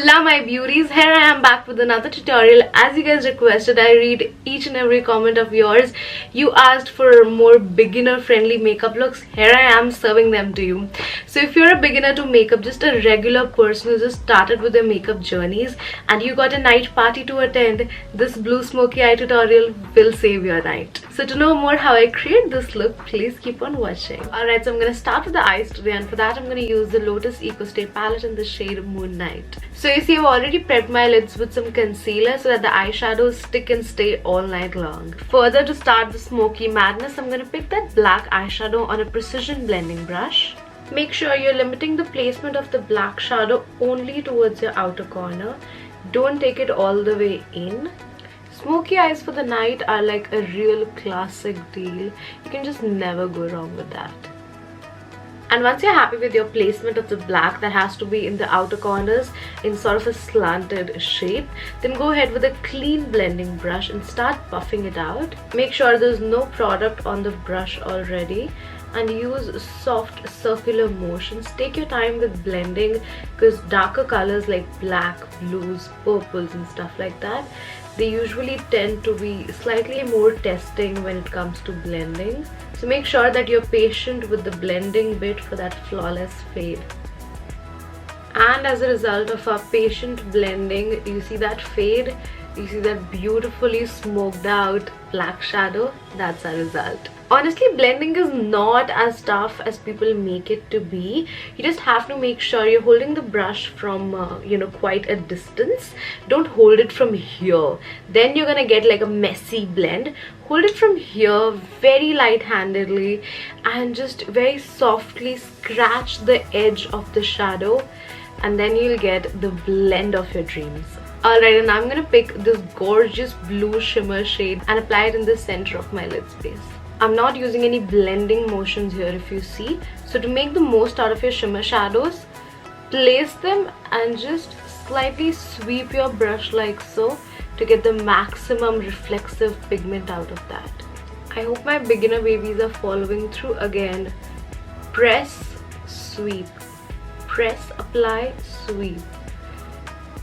Hola my beauties, here I am back with another tutorial. As you guys requested, I read each and every comment of yours. You asked for more beginner friendly makeup looks. Here I am serving them to you. So if you're a beginner to makeup, just a regular person who just started with their makeup journeys and you got a night party to attend, this blue smoky eye tutorial will save your night. So to know more how I create this look, please keep on watching. Alright, so I'm going to start with the eyes today, and for that I'm going to use the Lotus Eco Stay palette in the shade Moon Night. So you see, I've already prepped my lids with some concealer so that the eyeshadows stick and stay all night long. Further, to start the smoky madness, I'm going to pick that black eyeshadow on a precision blending brush. Make sure you're limiting the placement of the black shadow only towards your outer corner. Don't take it all the way in. Smoky eyes for the night are like a real classic deal. You can just never go wrong with that. And once you're happy with your placement of the black that has to be in the outer corners in sort of a slanted shape, then go ahead with a clean blending brush and start buffing it out. Make sure there's no product on the brush already and use soft circular motions. Take your time with blending because darker colors like black, blues, purples and stuff like that, they usually tend to be slightly more testing when it comes to blending. So make sure that you're patient with the blending bit for that flawless fade. And as a result of our patient blending, you see that fade, you see that beautifully smoked out black shadow. That's our result. Honestly, blending is not as tough as people make it to be. You just have to make sure you're holding the brush from quite a distance. Don't hold it from here, then you're gonna get like a messy blend. Hold it from here very light-handedly and just very softly scratch the edge of the shadow, and then you'll get the blend of your dreams. Alright, and I'm gonna pick this gorgeous blue shimmer shade and apply it in the center of my lid space. I'm not using any blending motions here, if you see. So to make the most out of your shimmer shadows, place them and just slightly sweep your brush like so to get the maximum reflexive pigment out of that. I hope my beginner babies are following through again. Press, sweep. Press, apply, sweep.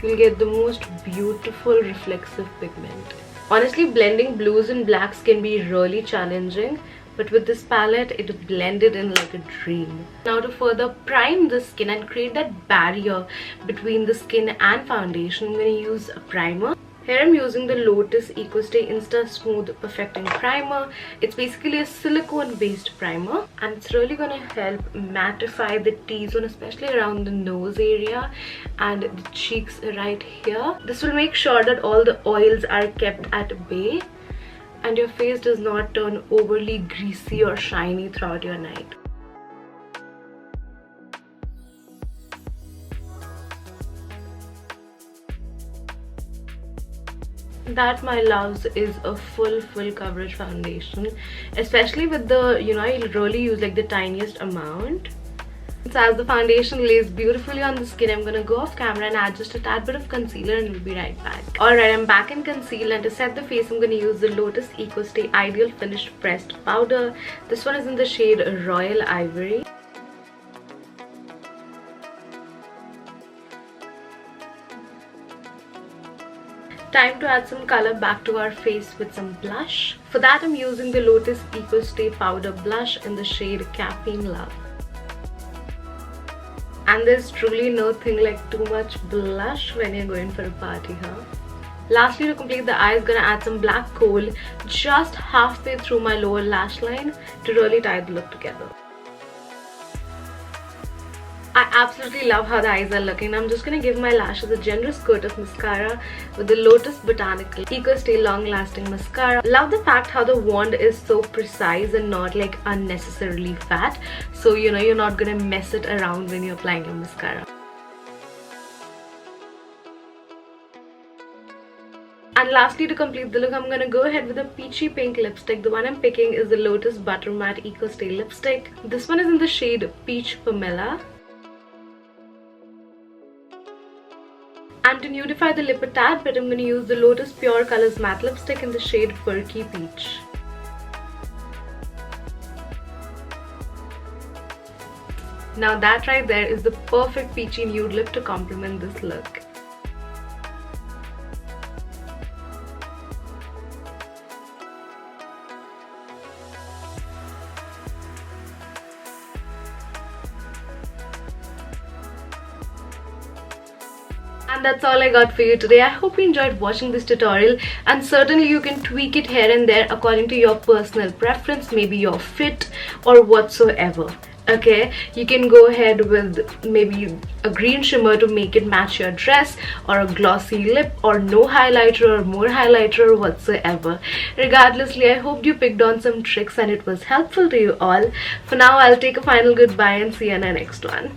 You'll get the most beautiful reflexive pigment. Honestly, blending blues and blacks can be really challenging, but with this palette, it blended in like a dream. Now to further prime the skin and create that barrier between the skin and foundation, I'm going to use a primer. Here I'm using the Lotus Eco Stay Insta Smooth Perfecting Primer. It's basically a silicone based primer and it's really going to help mattify the T-zone, especially around the nose area and the cheeks right here. This will make sure that all the oils are kept at bay and your face does not turn overly greasy or shiny throughout your night. That, my loves, is a full coverage foundation, especially with the I really use like the tiniest amount. So as the foundation lays beautifully on the skin, I'm gonna go off camera and add just a tad bit of concealer and we'll be right back. Alright, I'm back in concealer, and to set the face I'm gonna use the Lotus Eco Stay Ideal Finish Pressed Powder. This one is in the shade Royal Ivory. Time to add some color back to our face with some blush. For that, I'm using the Lotus Eco Stay Powder Blush in the shade Caffeine Love. And there's truly nothing like too much blush when you're going for a party, huh? Lastly, to complete the eyes, gonna add some black kohl just halfway through my lower lash line to really tie the look together. I absolutely love how the eyes are looking. I'm just going to give my lashes a generous coat of mascara with the Lotus Botanical Eco Stay Long Lasting Mascara. Love the fact how the wand is so precise and not like unnecessarily fat. So you're not going to mess it around when you're applying your mascara. And lastly, to complete the look, I'm going to go ahead with a peachy pink lipstick. The one I'm picking is the Lotus Butter Matte Eco Stay Lipstick. This one is in the shade Peach Pomelo. And to nudify the lip a tad bit, I'm going to use the Lotus Pure Colors Matte Lipstick in the shade Perky Peach. Now that right there is the perfect peachy nude lip to complement this look. And that's all I got for you today. I hope you enjoyed watching this tutorial, and certainly you can tweak it here and there according to your personal preference, maybe your fit or whatsoever. Okay, you can go ahead with maybe a green shimmer to make it match your dress, or a glossy lip, or no highlighter or more highlighter or whatsoever. Regardlessly, I hope you picked on some tricks and it was helpful to you all. For now, I'll take a final goodbye and see you in the next one.